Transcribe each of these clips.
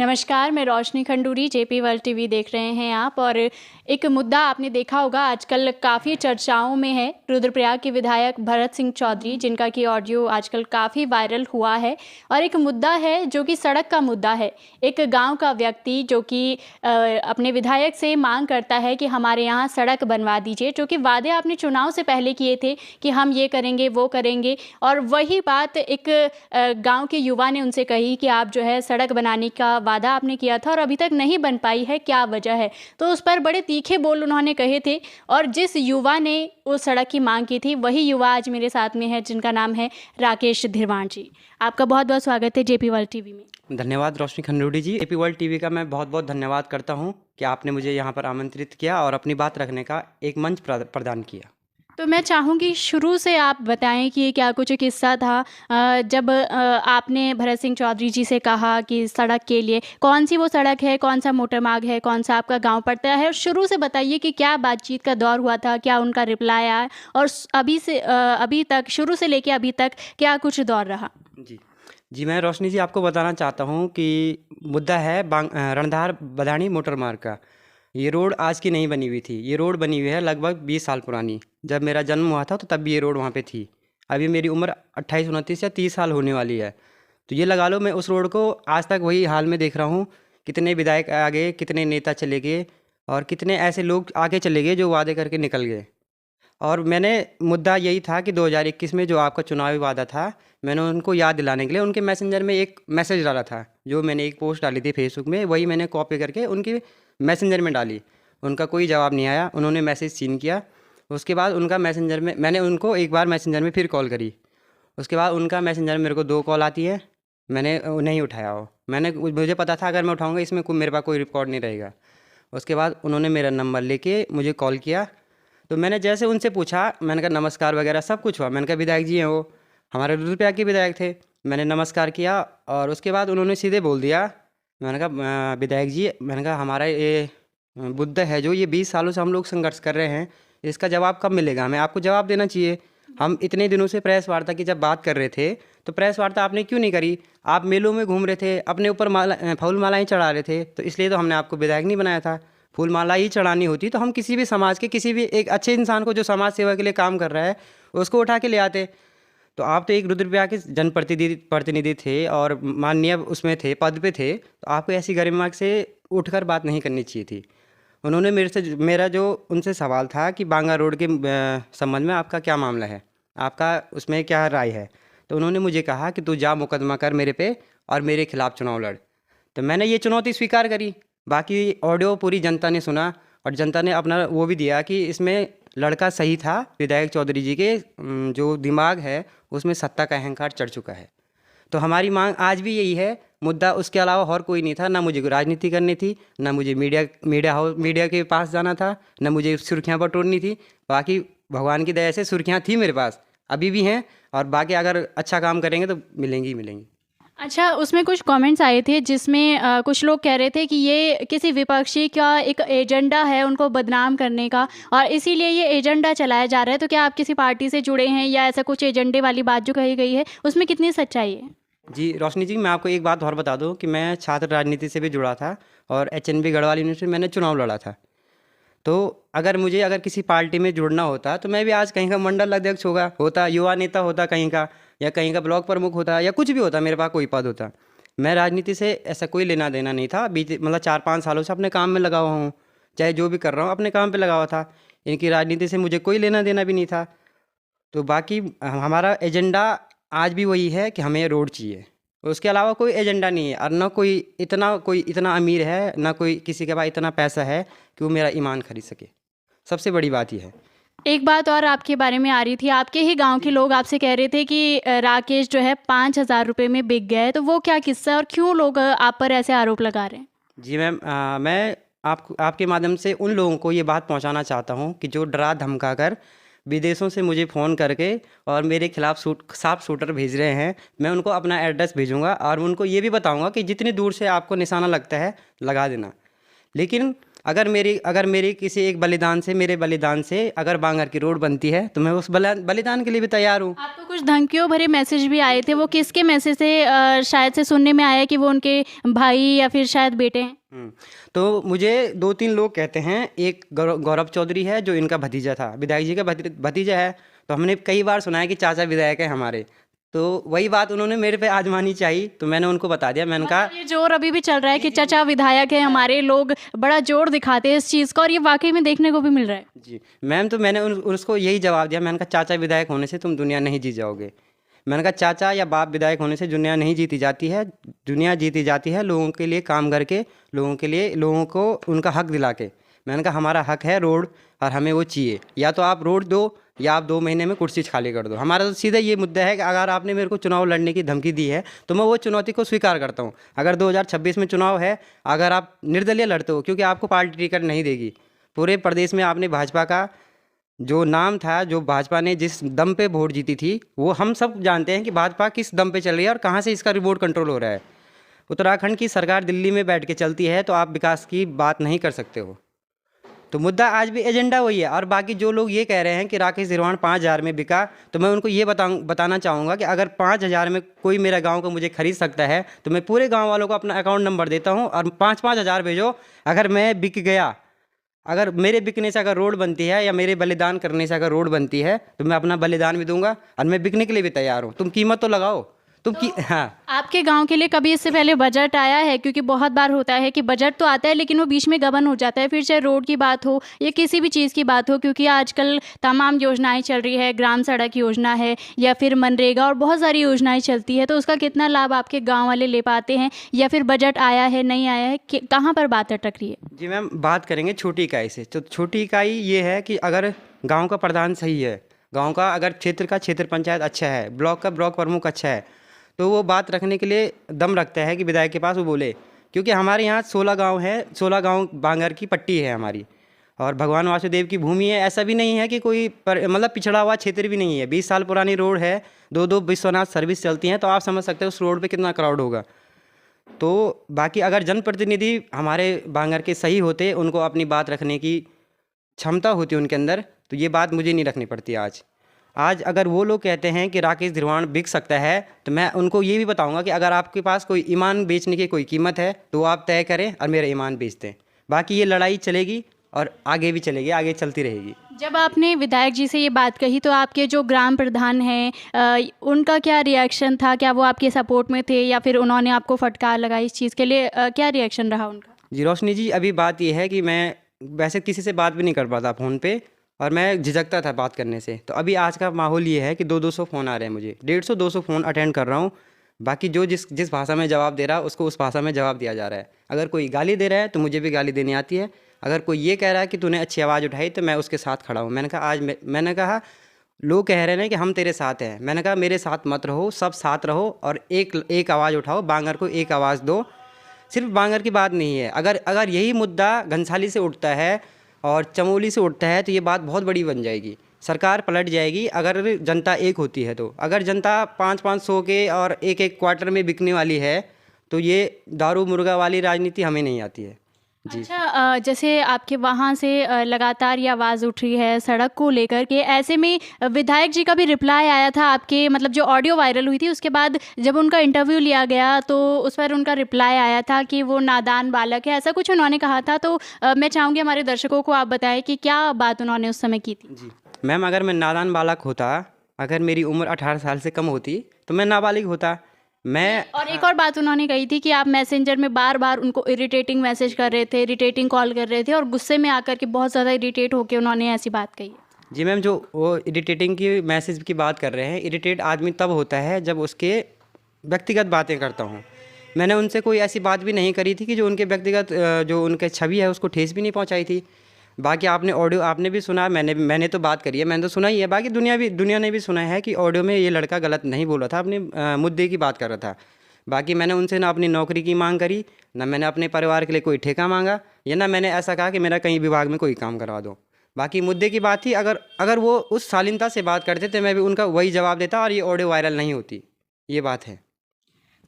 नमस्कार, मैं रोशनी Khanduri, JP world TV देख रहे हैं आप। और एक मुद्दा आपने देखा होगा आजकल काफ़ी चर्चाओं में है। रुद्रप्रयाग के विधायक भरत सिंह चौधरी, जिनका कि ऑडियो आजकल काफ़ी वायरल हुआ है, और एक मुद्दा है जो कि सड़क का मुद्दा है। एक गांव का व्यक्ति जो कि अपने विधायक से मांग करता है कि हमारे यहाँ सड़क बनवा दीजिए, जो कि वादे आपने चुनाव से पहले किए थे कि हम ये करेंगे वो करेंगे। और वही बात एक गांव के युवा ने उनसे कही कि आप जो है सड़क बनाने का वादा आपने किया था और अभी तक नहीं बन पाई है, क्या वजह है? तो उस पर बड़े तीखे बोल उन्होंने कहे थे। और जिस युवा ने उस सड़क की मांग की थी, वही युवा आज मेरे साथ में है, जिनका नाम है राकेश धिरवाण जी। आपका बहुत बहुत स्वागत है जेपी वर्ल्ड टीवी में। धन्यवाद रोशनी खंडूरी जी। जेपी वर्ल्ड टीवी का मैं बहुत बहुत धन्यवाद करता हूं कि आपने मुझे यहां पर आमंत्रित किया और अपनी बात रखने का एक मंच प्रदान किया। तो मैं चाहूँगी शुरू से आप बताएं कि क्या कुछ किस्सा था जब आपने भरत सिंह चौधरी जी से कहा कि सड़क के लिए कौन सी वो सड़क है, कौन सा मोटर मार्ग है, कौन सा आपका गांव पड़ता है। और शुरू से बताइए कि क्या बातचीत का दौर हुआ था, क्या उनका रिप्लाई आया, और अभी तक, शुरू से लेके अभी तक क्या कुछ दौर रहा। जी, मैं रोशनी जी आपको बताना चाहता हूं कि मुद्दा है रणधार बदाणी मोटर मार्ग का। ये रोड आज की नहीं बनी हुई थी, ये रोड बनी हुई है लगभग 20 साल पुरानी। जब मेरा जन्म हुआ था तो तब भी ये रोड वहाँ पे थी। अभी मेरी उम्र 28, 29 या 30 साल होने वाली है। तो ये लगा लो मैं उस रोड को आज तक वही हाल में देख रहा हूँ। कितने विधायक आ गए, कितने नेता चले गए और कितने ऐसे लोग आगे चले गए जो वादे करके निकल गए। और मैंने मुद्दा यही था कि 2021 में जो आपका चुनावी वादा था, मैंने उनको याद दिलाने के लिए उनके मैसेंजर में एक मैसेज डाला था। जो मैंने एक पोस्ट डाली थी फेसबुक में, वही मैंने कॉपी करके उनकी मैसेंजर में डाली। उनका कोई जवाब नहीं आया, उन्होंने मैसेज सीन किया। उसके बाद उनका मैसेंजर में मैंने उनको एक बार मैसेंजर में फिर कॉल करी। उसके बाद उनका मैसेंजर में मेरे को 2 कॉल आती है, मैंने नहीं उठाया वो। मुझे पता था अगर मैं उठाऊँगा इसमें मेरे पास कोई रिकॉर्ड नहीं रहेगा। उसके बाद उन्होंने मेरा नंबर लेके मुझे कॉल किया। तो मैंने जैसे उनसे पूछा, मैंने कहा नमस्कार वगैरह सब कुछ हुआ। मैंने कहा विधायक जी हैं वो, हमारे रुद्रप्रयाग के विधायक थे। मैंने नमस्कार किया और उसके बाद उन्होंने सीधे बोल दिया। मैंने कहा विधायक जी, मैंने कहा हमारा ये मुद्दा है जो ये 20 सालों से हम लोग संघर्ष कर रहे हैं, इसका जवाब कब मिलेगा? हमें आपको जवाब देना चाहिए। हम इतने दिनों से प्रेस वार्ता की जब बात कर रहे थे तो प्रेस वार्ता आपने क्यों नहीं करी? आप मेलों में घूम रहे थे, अपने ऊपर फूल मालाएँ चढ़ा रहे थे, तो इसलिए तो हमने आपको विधायक नहीं बनाया था। फूल माला ही चढ़ानी होती तो हम किसी भी समाज के, किसी भी एक अच्छे इंसान को जो समाज सेवा के लिए काम कर रहा है, उसको उठा के ले आते। तो आप तो एक रुद्रप्रयाग के प्रतिनिधि थे और माननीय उसमें थे, पद पे थे, तो आपको ऐसी गरिमा से उठकर बात नहीं करनी चाहिए थी। उन्होंने मेरा जो उनसे सवाल था कि बांगा रोड के संबंध में आपका क्या मामला है, आपका उसमें क्या राय है? तो उन्होंने मुझे कहा कि तू जा मुकदमा कर मेरे पे और मेरे खिलाफ चुनाव लड़। तो मैंने ये चुनौती स्वीकार करी। बाकी ऑडियो पूरी जनता ने सुना और जनता ने अपना वो भी दिया कि इसमें लड़का सही था। विधायक चौधरी जी के जो दिमाग है उसमें सत्ता का अहंकार चढ़ चुका है। तो हमारी मांग आज भी यही है। मुद्दा उसके अलावा और कोई नहीं था। ना मुझे राजनीति करनी थी, ना मुझे मीडिया के पास जाना था, ना मुझे सुर्खियाँ बटोरनी थी। बाकी भगवान की दया से सुर्खियाँ थी मेरे पास, अभी भी हैं, और बाकी अगर अच्छा काम करेंगे तो मिलेंगी ही मिलेंगी। अच्छा, उसमें कुछ कमेंट्स आए थे जिसमें कुछ लोग कह रहे थे कि ये किसी विपक्षी का एक एजेंडा है उनको बदनाम करने का, और इसीलिए ये एजेंडा चलाया जा रहा है। तो क्या आप किसी पार्टी से जुड़े हैं, या ऐसा कुछ एजेंडे वाली बात जो कही गई है उसमें कितनी सच्चाई है? जी रोशनी जी, मैं आपको एक बात और बता दूं कि मैं छात्र राजनीति से भी जुड़ा था और एचएनबी गढ़वाल यूनिवर्सिटी में मैंने चुनाव लड़ा था। तो अगर किसी पार्टी में जुड़ना होता तो मैं भी आज कहीं का मंडल अध्यक्ष होता, युवा नेता होता कहीं का, या कहीं का ब्लॉक प्रमुख होता, या कुछ भी होता, मेरे पास कोई पद होता। मैं राजनीति से ऐसा कोई लेना देना नहीं था। मतलब 4-5 सालों से अपने काम में लगा हुआ हूँ, चाहे जो भी कर रहा हूँ अपने काम पे लगा हुआ था। इनकी राजनीति से मुझे कोई लेना देना भी नहीं था। तो बाकी हमारा एजेंडा आज भी वही है कि हमें रोड चाहिए, उसके अलावा कोई एजेंडा नहीं है। और ना कोई इतना अमीर है, ना कोई किसी के पास इतना पैसा है कि वो मेरा ईमान खरीद सके। सबसे बड़ी बात ये है। एक बात और आपके बारे में आ रही थी, आपके ही गांव के लोग आपसे कह रहे थे कि राकेश जो है 5,000 रुपये में बिक गया है। तो वो क्या किस्सा है और क्यों लोग आप पर ऐसे आरोप लगा रहे हैं? जी मैम, मैं आपके माध्यम से उन लोगों को ये बात पहुंचाना चाहता हूं कि जो डरा धमका कर विदेशों से मुझे फ़ोन करके और मेरे खिलाफ साफ शूटर भेज रहे हैं। मैं उनको अपना एड्रेस भेजूंगा और उनको ये भी बताऊंगा कि जितनी दूर से आपको निशाना लगता है लगा देना। लेकिन अगर मेरी किसी एक बलिदान से, मेरे बलिदान से अगर बांगर की रोड बनती है तो मैं उस बलिदान के लिए भी तैयार हूँ। आपको कुछ धमकियों भरे मैसेज भी आए थे, वो किसके मैसेज से शायद से सुनने में आया कि वो उनके भाई या फिर शायद बेटे हैं? तो मुझे 2-3 लोग कहते हैं। एक गौरव चौधरी है जो इनका भतीजा था, विधायक जी का भतीजा है। तो हमने कई बार सुना है कि चाचा विधायक है हमारे। तो वही बात उन्होंने मेरे पे आजमानी चाहिए, तो मैंने उनको बता दिया। मैंने कहा मतलब ये जोर अभी भी चल रहा है कि चचा विधायक है हमारे, लोग बड़ा जोर दिखाते हैं इस चीज़ का, और ये वाकई में देखने को भी मिल रहा है। जी मैम, तो मैंने उसको यही जवाब दिया। मैंने कहा चाचा विधायक होने से तुम दुनिया नहीं जीत जाओगे। मैंने कहा चाचा या बाप विधायक होने से दुनिया नहीं जीती जाती है। दुनिया जीती जाती है लोगों के लिए काम करके, लोगों के लिए, लोगों को उनका हक दिला के। मैंने कहा हमारा हक है रोड, और हमें वो चाहिए। या तो आप रोड दो, या आप 2 महीने में कुर्सी खाली कर दो। हमारा तो सीधा ये मुद्दा है कि अगर आपने मेरे को चुनाव लड़ने की धमकी दी है तो मैं वो चुनौती को स्वीकार करता हूँ। अगर 2026 में चुनाव है, अगर आप निर्दलीय लड़ते हो, क्योंकि आपको पार्टी टिकट नहीं देगी। पूरे प्रदेश में आपने भाजपा का जो नाम था, जो भाजपा ने जिस दम पे वोट जीती थी, वो हम सब जानते हैं कि भाजपा किस दम पे चल रही है और कहाँ से इसका रिवोट कंट्रोल हो रहा है। उत्तराखंड की सरकार दिल्ली में बैठ के चलती है, तो आप विकास की बात नहीं कर सकते हो। तो मुद्दा आज भी एजेंडा वही है। और बाकी जो लोग ये कह रहे हैं कि राकेश निर्वाण 5,000 में बिका, तो मैं उनको ये बताना चाहूँगा कि अगर 5,000 में कोई मेरा गांव को मुझे खरीद सकता है, तो मैं पूरे गांव वालों को अपना अकाउंट नंबर देता हूँ और 5-5 हज़ार भेजो। अगर मैं बिक गया, अगर मेरे बिकने से अगर रोड बनती है, या मेरे बलिदान करने से अगर रोड बनती है, तो मैं अपना बलिदान भी दूंगा और मैं बिकने के लिए भी तैयार हूँ। तुम कीमत तो लगाओ। हाँ। आपके गांव के लिए कभी इससे पहले बजट आया है? क्योंकि बहुत बार होता है कि बजट तो आता है लेकिन वो बीच में गबन हो जाता है, फिर चाहे रोड की बात हो या किसी भी चीज़ की बात हो, क्योंकि आजकल तमाम योजनाएं चल रही है, ग्राम सड़क योजना है या फिर मनरेगा और बहुत सारी योजनाएं चलती है, तो उसका कितना लाभ आपके गाँव वाले ले पाते हैं, या फिर बजट आया है नहीं आया है, कहाँ पर बात अटक रही है? जी मैम, बात करेंगे छोटी इकाई से। तो छोटी इकाई ये है कि अगर गांव का प्रधान सही है, गांव का अगर क्षेत्र का क्षेत्र पंचायत अच्छा है, ब्लॉक का ब्लॉक प्रमुख अच्छा है, तो वो बात रखने के लिए दम रखता है कि विधायक के पास वो बोले। क्योंकि हमारे यहाँ 16 गांव है, 16 गांव बांगर की पट्टी है हमारी, और भगवान वासुदेव की भूमि है। ऐसा भी नहीं है कि कोई मतलब पिछड़ा हुआ क्षेत्र भी नहीं है। 20 साल पुरानी रोड है, 2-2 विश्वनाथ सर्विस चलती हैं, तो आप समझ सकते हो उस रोड पे कितना क्राउड होगा। तो बाकी अगर जनप्रतिनिधि हमारे बांगर के सही होते, उनको अपनी बात रखने की क्षमता होती उनके अंदर, तो ये बात मुझे नहीं रखनी पड़ती आज अगर वो लोग कहते हैं कि राकेश निर्वाण बिक सकता है, तो मैं उनको ये भी बताऊंगा कि अगर आपके पास कोई ईमान बेचने की कोई कीमत है, तो आप तय करें और मेरा ईमान बेच दें। बाकी ये लड़ाई चलेगी और आगे भी चलेगी, आगे चलती रहेगी। जब आपने विधायक जी से ये बात कही, तो आपके जो ग्राम प्रधान हैं उनका क्या रिएक्शन था? क्या वो आपके सपोर्ट में थे या फिर उन्होंने आपको फटकार लगाई इस चीज़ के लिए? क्या रिएक्शन रहा उनका? जी रोशनी जी, अभी बात यह है कि मैं वैसे किसी से बात भी नहीं कर पाता फ़ोन पे, और मैं झिझकता था बात करने से। तो अभी आज का माहौल ये है कि 200 फ़ोन आ रहे हैं मुझे, 150-200 फ़ोन अटेंड कर रहा हूँ। बाकी जो जिस भाषा में जवाब दे रहा है, उसको उस भाषा में जवाब दिया जा रहा है। अगर कोई गाली दे रहा है तो मुझे भी गाली देनी आती है। अगर कोई ये कह रहा है कि तूने अच्छी आवाज़ उठाई, तो मैं उसके साथ खड़ा हूँ। मैंने कहा लोग कह रहे हैं कि हम तेरे साथ हैं। मैंने कहा मेरे साथ मत रहो, सब साथ रहो और एक आवाज़ उठाओ, बांगर को एक आवाज़ दो। सिर्फ बांगर की बात नहीं है, अगर यही मुद्दा घनसाली से उठता है और चमोली से उठता है, तो ये बात बहुत बड़ी बन जाएगी। सरकार पलट जाएगी अगर जनता एक होती है। तो अगर जनता 500-500 के और एक क्वार्टर में बिकने वाली है, तो ये दारू मुर्गा वाली राजनीति हमें नहीं आती है जी। अच्छा, जैसे आपके वहाँ से लगातार ये आवाज़ उठ रही है सड़क को लेकर के, ऐसे में विधायक जी का भी रिप्लाई आया था आपके, मतलब जो ऑडियो वायरल हुई थी उसके बाद जब उनका इंटरव्यू लिया गया, तो उस पर उनका रिप्लाई आया था कि वो नादान बालक है, ऐसा कुछ उन्होंने कहा था। तो मैं चाहूँगी हमारे दर्शकों को आप बताएं कि क्या बात उन्होंने उस समय की थी? जी मैम, अगर मैं नादान बालक होता, अगर मेरी उम्र 18 साल से कम होती, तो मैं नाबालिग होता। और एक और बात उन्होंने कही थी कि आप मैसेंजर में बार बार उनको इरिटेटिंग मैसेज कर रहे थे, इरिटेटिंग कॉल कर रहे थे, और गुस्से में आकर के बहुत ज़्यादा इरिटेट होकर उन्होंने ऐसी बात कही है। जी मैम, जो वो इरिटेटिंग की मैसेज की बात कर रहे हैं, इरिटेट आदमी तब होता है जब उसके व्यक्तिगत बातें करता हूँ। मैंने उनसे कोई ऐसी बात भी नहीं करी थी कि जो उनके व्यक्तिगत जो उनके छवि है उसको ठेस भी नहीं पहुँचाई थी। बाकी आपने ऑडियो आपने भी सुना, मैंने तो बात करी है, मैंने तो सुना ही है। बाकी दुनिया ने भी सुना है कि ऑडियो में ये लड़का गलत नहीं बोला था, अपने मुद्दे की बात कर रहा था। बाकी मैंने उनसे ना अपनी नौकरी की मांग करी, ना मैंने अपने परिवार के लिए कोई ठेका मांगा, या ना मैंने ऐसा कहा कि मेरा कहीं विभाग में कोई काम करवा दो। बाकी मुद्दे की बात थी, अगर वो उस शालीनता से बात करते तो मैं भी उनका वही जवाब देता और ये ऑडियो वायरल नहीं होती। ये बात है।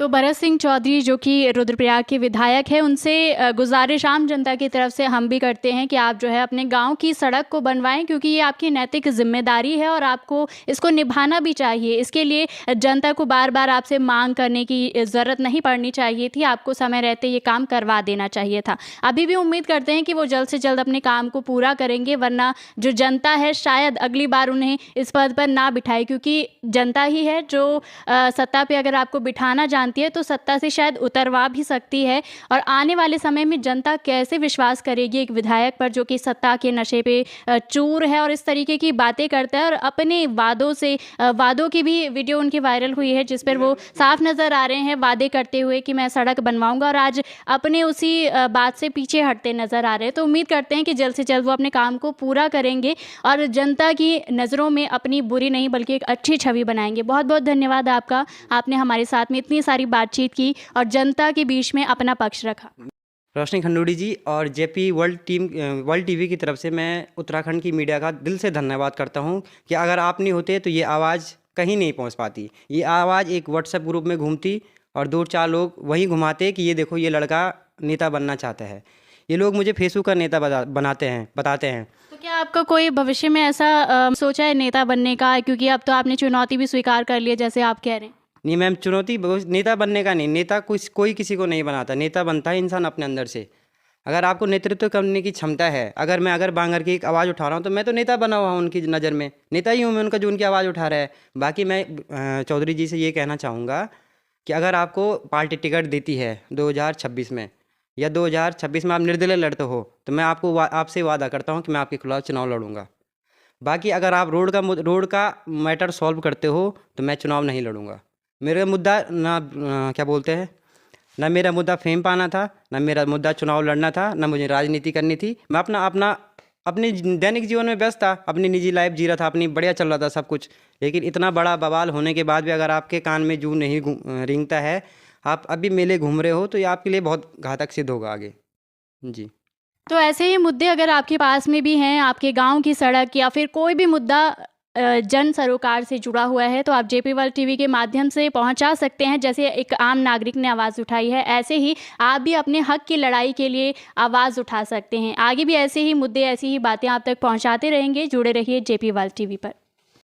तो भरत सिंह चौधरी जो कि रुद्रप्रयाग के विधायक हैं, उनसे गुजारिश आम जनता की तरफ से हम भी करते हैं कि आप जो है अपने गांव की सड़क को बनवाएं, क्योंकि ये आपकी नैतिक जिम्मेदारी है और आपको इसको निभाना भी चाहिए। इसके लिए जनता को बार बार आपसे मांग करने की ज़रूरत नहीं पड़नी चाहिए थी, आपको समय रहते ये काम करवा देना चाहिए था। अभी भी उम्मीद करते हैं कि वो जल्द से जल्द अपने काम को पूरा करेंगे, वरना जो जनता है शायद अगली बार उन्हें इस पद पर ना बिठाए, क्योंकि जनता ही है जो सत्ता पे अगर आपको बिठाना जानती है तो सत्ता से शायद उतरवा भी सकती है। और आने वाले समय में जनता कैसे विश्वास करेगी एक विधायक पर जो कि सत्ता के नशे पे चूर है और इस तरीके की बातें करता है और अपने वादों की भी वीडियो उनकी वायरल हुई है, जिस पर वो साफ नज़र आ रहे हैं वादे करते हुए कि मैं सड़क बनवाऊंगा, और आज अपने उसी बात से पीछे हटते नज़र आ रहे हैं। तो उम्मीद करते हैं कि जल्द से जल्द वो अपने काम को पूरा करेंगे और जनता की नज़रों में अपनी बुरी नहीं बल्कि एक अच्छी छवि बनाएंगे। बहुत बहुत धन्यवाद आपका, आपने हमारे साथ में इतनी सारी बातचीत की और जनता के बीच में अपना पक्ष रखा। रोशनी खंडूरी जी और जेपी वर्ल्ड टीवी की तरफ से मैं उत्तराखंड की मीडिया का दिल से धन्यवाद करता हूं कि अगर आप नहीं होते तो ये आवाज़ कहीं नहीं पहुंच पाती। ये आवाज़ एक व्हाट्सएप ग्रुप में घूमती और 2-4 लोग वहीं घुमाते कि ये देखो ये लड़का नेता बनना चाहता है। ये लोग मुझे फेसबुक का नेता बताते हैं। तो क्या आपका कोई भविष्य में ऐसा सोचा है नेता बनने का, क्योंकि अब तो आपने चुनौती भी स्वीकार कर ली है जैसे आप कह रहे हैं? नहीं मैम, नेता बनने का नहीं, नेता कोई किसी को नहीं बनाता, नेता बनता है इंसान अपने अंदर से। अगर आपको नेतृत्व करने की क्षमता है, अगर बांगर की एक आवाज़ उठा रहा हूँ तो मैं तो नेता बना हुआ हूँ उनकी नज़र में, नेता ही हूँ मैं उनका जो उनकी आवाज़ उठा रहा है। बाकी मैं चौधरी जी से ये कहना चाहूँगा कि अगर आपको पार्टी टिकट देती है 2026 में या 2026 में आप निर्दलीय लड़ते हो तो मैं आपसे वादा करता हूँ कि मैं आपके खिलाफ चुनाव लड़ूंगा। बाकी अगर आप रोड का मैटर सॉल्व करते हो तो मैं चुनाव नहीं लड़ूंगा। मेरा मुद्दा क्या बोलते हैं, ना मेरा मुद्दा फेम पाना था, ना मेरा मुद्दा चुनाव लड़ना था, ना मुझे राजनीति करनी थी। मैं अपने दैनिक जीवन में व्यस्त था, अपनी निजी लाइफ जी रहा था, अपनी बढ़िया चल रहा था सब कुछ। लेकिन इतना बड़ा बवाल होने के बाद भी अगर आपके कान में जूं नहीं रेंगता है, आप अभी मेले घूम रहे हो, तो ये आपके लिए बहुत घातक सिद्ध होगा आगे जी। तो ऐसे ही मुद्दे अगर आपके पास में भी हैं, आपके गांव की सड़क या फिर कोई भी मुद्दा जन सरोकार से जुड़ा हुआ है, तो आप जेपी वर्ल्ड टीवी के माध्यम से पहुंचा सकते हैं। जैसे एक आम नागरिक ने आवाज़ उठाई है, ऐसे ही आप भी अपने हक की लड़ाई के लिए आवाज़ उठा सकते हैं। आगे भी ऐसे ही मुद्दे, ऐसी ही बातें आप तक पहुंचाते रहेंगे। जुड़े रहिए जेपी वर्ल्ड टीवी पर।